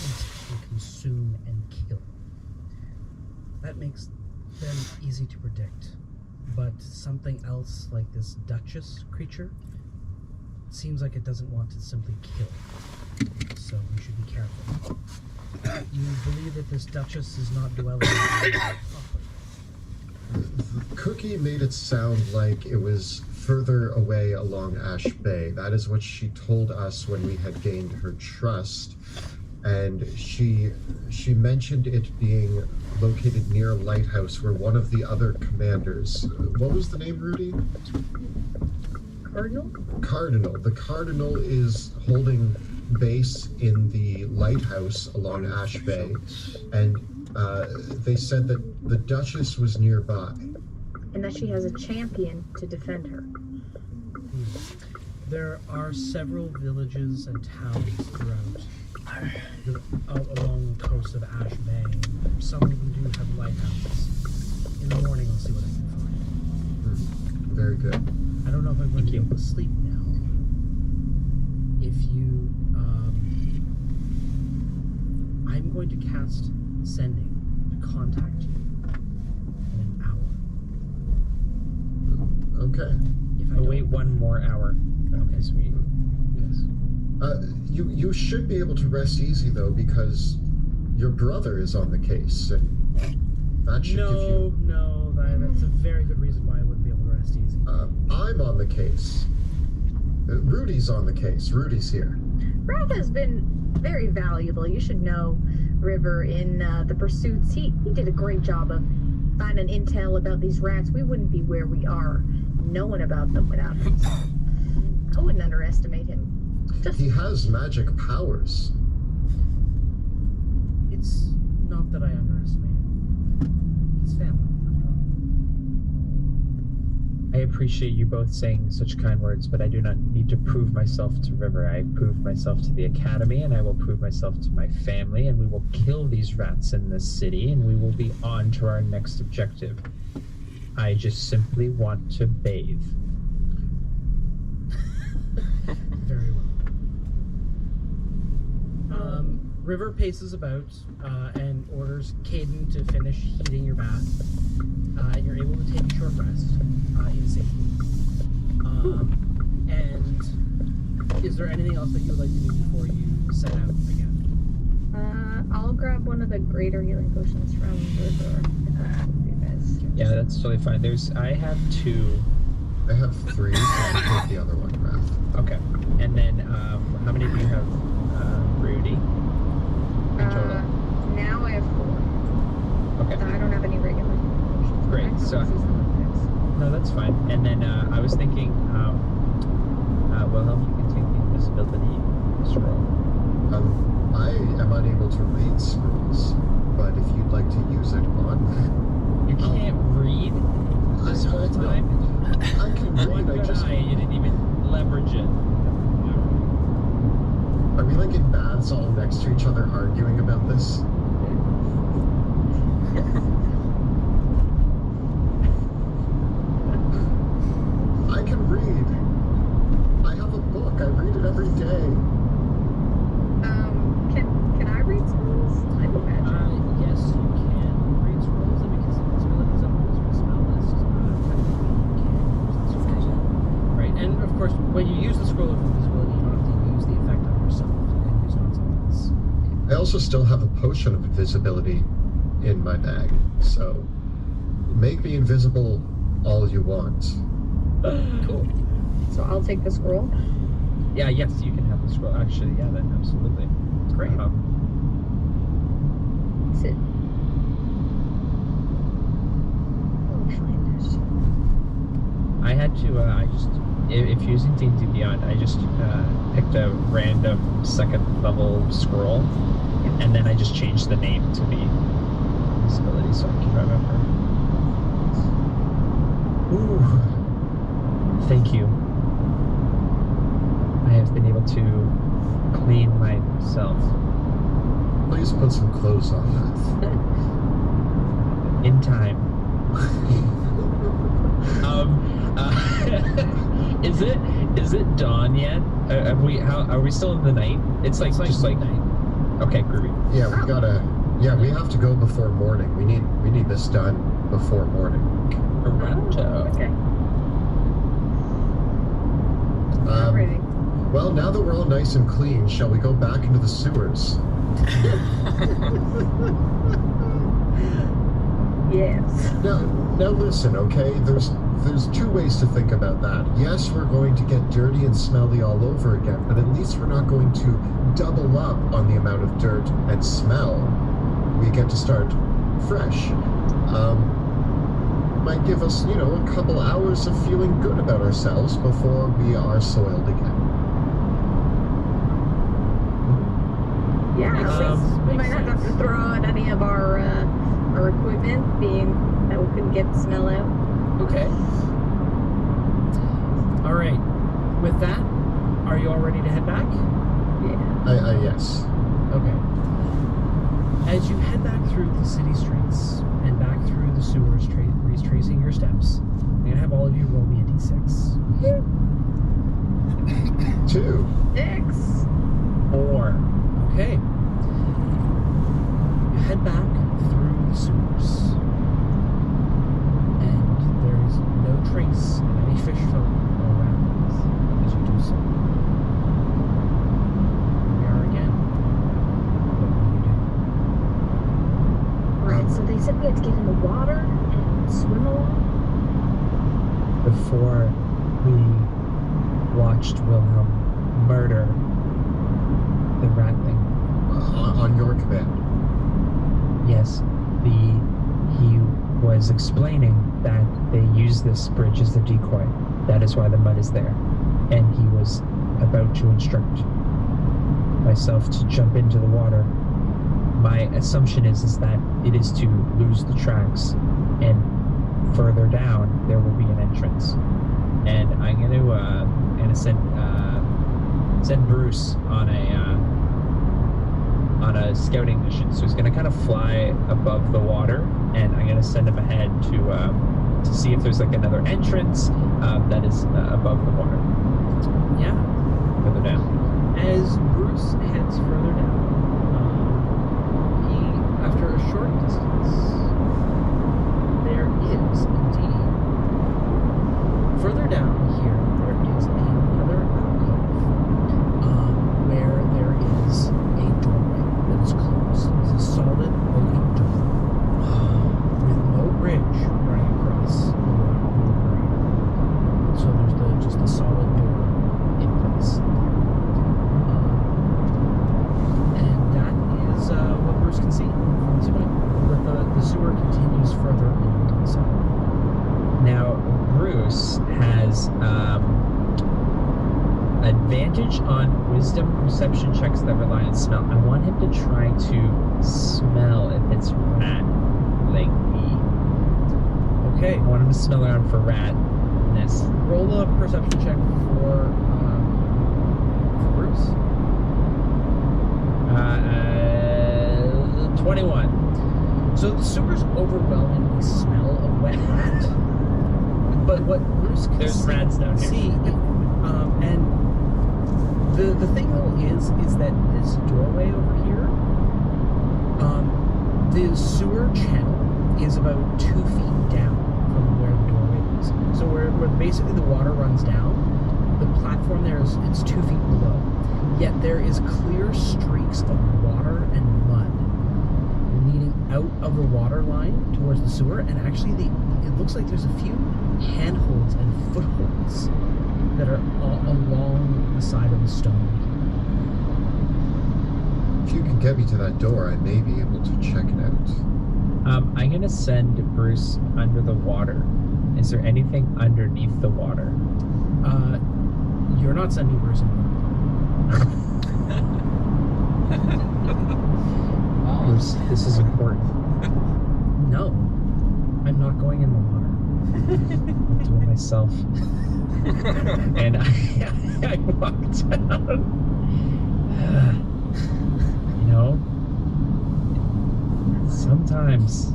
instantly consume and kill. That makes them easy to predict. But something else like this Duchess creature seems like it doesn't want to simply kill. So we should be careful. You believe that this Duchess is not dwelling properly? Cookie made it sound like it was further away along Ash Bay. That is what she told us when we had gained her trust. And she mentioned it being located near a lighthouse where one of the other commanders... What was the name, Rudy? Cardinal? Cardinal. The Cardinal is holding base in the lighthouse along Ash Bay, and they said that the Duchess was nearby. And that she has a champion to defend her. There are several villages and towns throughout along the coast of Ash Bay. Some of them do have lighthouses. In the morning, I'll see what I can find. Very good. I don't know if I'm going to be able to sleep now. If you, I'm going to cast sending to contact you in an hour. Okay. If I wait one more hour. Okay, sweet. Yes. You should be able to rest easy though, because your brother is on the case, and that should give you. No, that's a very good reason why I wouldn't be able to rest easy. I'm on the case. Rudy's on the case. Rudy's here. Wrath has been very valuable. You should know, River, in the pursuits. He did a great job of finding intel about these rats. We wouldn't be where we are knowing about them without him. I wouldn't underestimate him. He has magic powers. It's not that I underestimate him. He's family, after all. I appreciate you both saying such kind words, but I do not need to prove myself to River. I proved myself to the Academy, and I will prove myself to my family, and we will kill these rats in this city, and we will be on to our next objective. I just simply want to bathe. Very well. River paces about and orders Caden to finish heating your bath, and you're able to take a short rest in safety. And is there anything else that you would like to do before you set out again? I'll grab one of the greater healing potions from River. You guys. Yeah, that's totally fine. I have 2. I have 3, and take the other one, Wrath. Okay. And then, how many do you have, Rudy? In total? Now I have 4. Okay. I don't have any regular potions. Great, so... No, that's fine. And then, I was thinking, Wilhelm, you can take the invisibility scroll. I am unable to read scrolls, but if you'd like to use it on... You can't read this whole time? I can read, You didn't even leverage it. Are we like in baths all next to each other arguing about this? I can read. I have a book. I read it every day. Can I read scrolls? I do magic. Yes, you can read scrolls, and because invisibility is on the wizard spell list, technically you can use the scroll. Right, and of course, when you use the scroll of invisibility, you don't have to use the effect on yourself. You can use it on someone else. I also still have a potion of invisibility in my bag, so make me invisible all you want. Cool. So I'll take the scroll. Yeah, yes, you can have the scroll. Actually, yeah, then absolutely. It's great. Sit. I had to, if using D&D Beyond, I just picked a random second level scroll, and then I just changed the name to the invisibility so I can remember. Ooh. Thank you. I have been able to clean myself. Please put some clothes on. In time. Is it dawn yet? Are we still in the night? It's like just like night. Okay, groovy. Yeah, we gotta. Yeah, we have to go before morning. We need this done before morning. Toronto. Okay. Alrighty. Well, now that we're all nice and clean, shall we go back into the sewers? Yes. Now listen, okay? There's two ways to think about that. Yes, we're going to get dirty and smelly all over again, but at least we're not going to double up on the amount of dirt and smell. We get to start fresh. Might give us, a couple hours of feeling good about ourselves before we are soiled again. Yeah, Makes at least we sense. might not have to throw out any of our equipment, being that we couldn't get the smell out. Okay. All right. With that, are you all ready to head back? Yeah. Yes. Okay. As you head back through the city streets and back through the sewers, retracing your steps, I'm gonna have all of you roll me a d6. 2. 6. 4. Okay. You head back through the sewers, and there is no trace of any fish folk around as you do so. Here we are again. What will you do? Right, so they said we had to get in the water and swim along. Before we watched Wilhelm murder the rat thing. On your command. Yes, he was explaining that they use this bridge as the decoy. That is why the mud is there. And he was about to instruct myself to jump into the water. My assumption is that it is to lose the tracks, and further down there will be an entrance. And I'm gonna send Bruce on a scouting mission. So he's gonna kind of fly above the water, and I'm gonna send him ahead to see if there's like another entrance that is above the water, Yeah. further down. As Bruce heads further down, after a short distance, there is indeed, further down here, there is another alcove where there is a doorway that is closed. It's a solid oaken door with no bridge running across the water. So there's just a solid door in place. And that is what Bruce can see from this point. But the sewer continues further on the side. Now, Bruce has advantage on wisdom perception checks that rely on smell. I want him to try to smell if it's rat thingy. Okay, I want him to smell around for ratness. roll a perception check for Bruce. 21. So the sewers overwhelmingly smell of wet rat. But what Bruce can There's rats down here. see, and the thing though is that this doorway over here, the sewer channel is about 2 feet down from where the doorway is. So where basically the water runs down, the platform there it's 2 feet below. Yet there is clear streaks of water and mud leading out of the water line towards the sewer, and actually it looks like there's a few handholds and footholds that are all along the side of the stone. If you can get me to that door, I may be able to check it out. I'm gonna send Bruce under the water. Is there anything underneath the water? You're not sending Bruce in. Bruce, this is important. No, I'm not going in the water. I'll do it myself. And I walked out. Sometimes,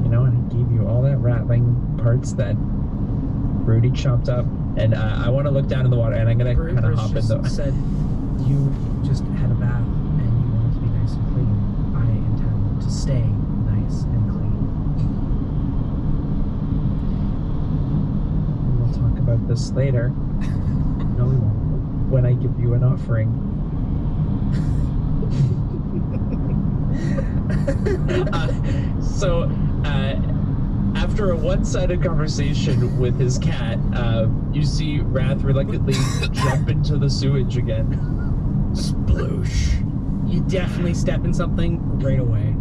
and I gave you all that rattling parts that Rudy chopped up, and I want to look down in the water, and I'm gonna kind of Bruce hop in just the. said you just had a bath. later No, we won't. when I give you an offering. So, after a one-sided conversation with his cat, you see Wrath reluctantly jump into the sewage again. Sploosh. You definitely step in something right away.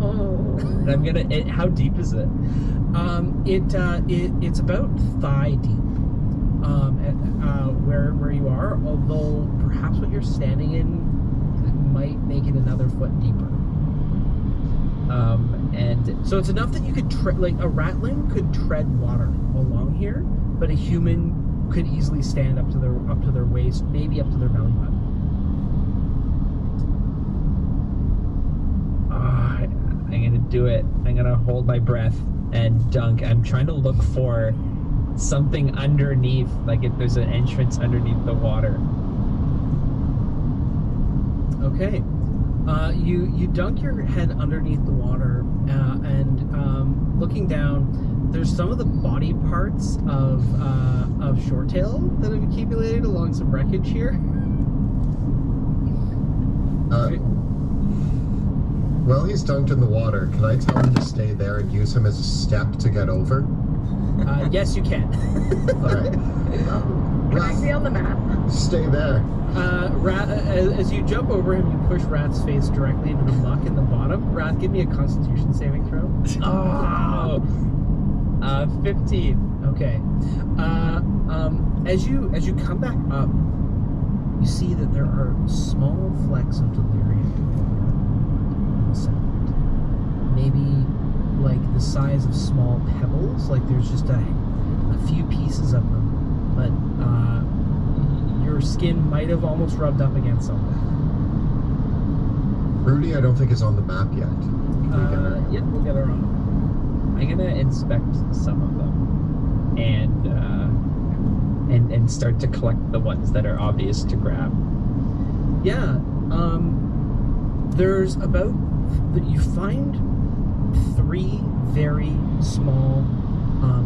Oh. And I'm gonna. How deep is it? It's about thigh deep. Where you are, although perhaps what you're standing in might make it another foot deeper. And So it's enough that you could like a ratling could tread water along here, but a human could easily stand up to their waist, maybe up to their belly button. I'm gonna do it. I'm gonna hold my breath and dunk. I'm trying to look for something underneath, like if there's an entrance underneath the water. Okay. You dunk your head underneath the water, and looking down, there's some of the body parts of Shorttail that have accumulated along some wreckage here. Well, he's dunked in the water. Can I tell him to stay there and use him as a step to get over? Yes, you can. All right. Can I see on the map? Stay there. As you jump over him, you push Rat's face directly into the muck in the bottom. Rat, give me a Constitution saving throw. Oh, 15. Okay. As you come back up, you see that there are small flecks of delirium in the sand. Maybe like the size of small pebbles. Like there's just a few pieces of them, but your skin might have almost rubbed up against something. Rudy, I don't think is on the map yet. Can we get her? Yeah, we'll get her on. I'm gonna inspect some of them and start to collect the ones that are obvious to grab. Yeah. There's about you find 3 very small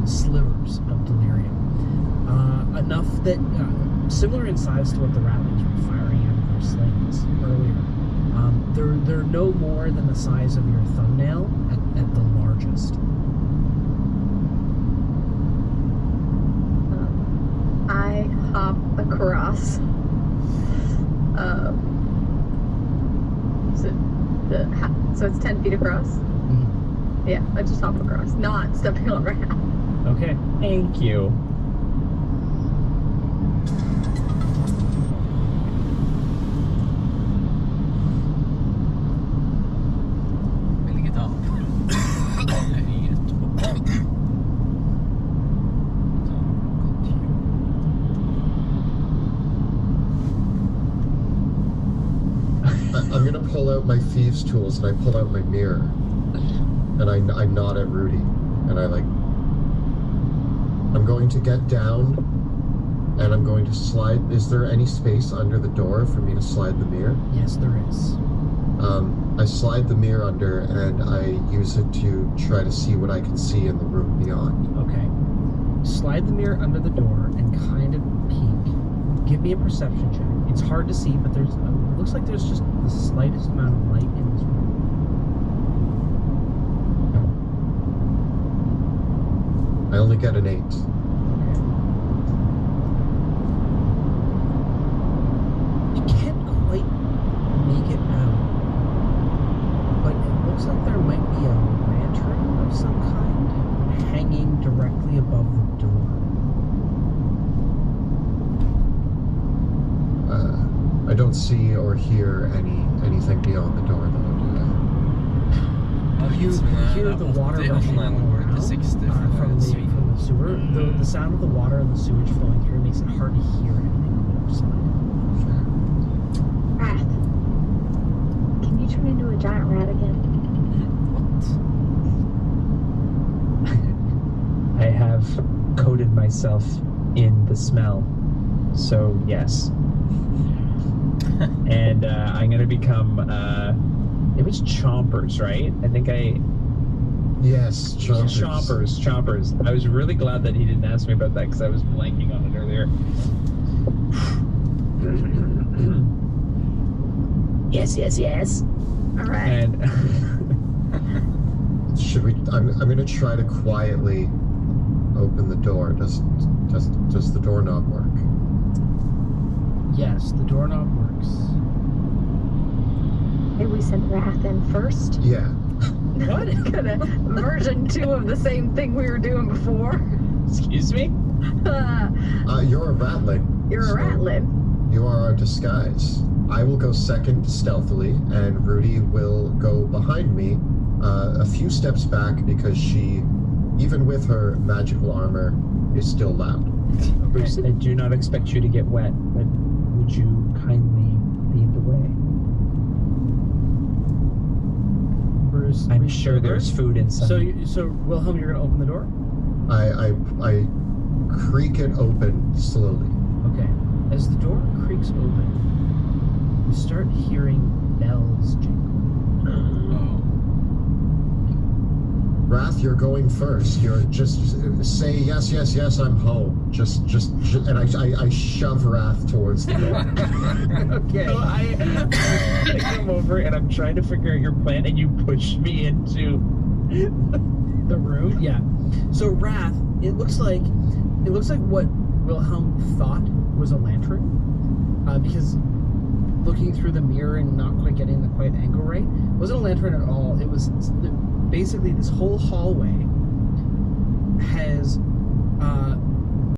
slivers of delirium. Enough that similar in size to what the ratlings were firing out of their slings earlier. They're no more than the size of your thumbnail at the largest. I hop across. So it's 10 feet across? Mm-hmm. Yeah, I just hop across, not stepping on Rat. Okay. Thank you. Vilket av? Det är inget. I'm gonna pull out my thieves' tools and I pull out my mirror, and I nod at Rudy, and I'm going to get down, and I'm going to slide. Is there any space under the door for me to slide the mirror? Yes, there is. I slide the mirror under, and I use it to try to see what I can see in the room beyond. Okay. Slide the mirror under the door and kind of peek. Give me a perception check. It's hard to see, but there's it looks like there's just the slightest amount of light in this room. I only get an 8. Okay. You can't quite make it out, but it looks like there might be a lantern of some kind hanging directly above the door. I don't see or hear anything beyond the door, though. You hear the water rushing all around from the sewer. The sound of the water and the sewage flowing through makes it hard to hear anything on the other side. Rat. Can you turn into a giant rat again? What? I have coated myself in the smell, so yes. And I'm gonna become. It was chompers, right? I think Yes, chompers. Chompers. I was really glad that he didn't ask me about that because I was blanking on it earlier. Yes. All right. And Should we? I'm gonna try to quietly open the door. Does the doorknob work? Yes, the doorknob works. Maybe we send Wrath in first. Yeah. What? Kind of version 2 of the same thing we were doing before. excuse me? You're a ratling. You're a ratlin. You are our disguise. I will go second stealthily, and Rudy will go behind me a few steps back because she, even with her magical armor, is still loud. Bruce, I do not expect you to get wet, but would you kindly lead the way? Bruce, I'm reach sure over. there's food inside. So Wilhelm, you're gonna open the door. I creak it open slowly. Okay. As the door creaks open, you start hearing bells jingle. Oh. Wrath, you're going first. You're just say yes, I'm home. Just and I shove Wrath towards the door. Okay. So I come over and I'm trying to figure out your plan, and you push me into The room? Yeah. So Wrath, it looks like what Wilhelm thought was a lantern, because looking through the mirror and not quite getting the quite angle right, wasn't a lantern at all. It was basically this whole hallway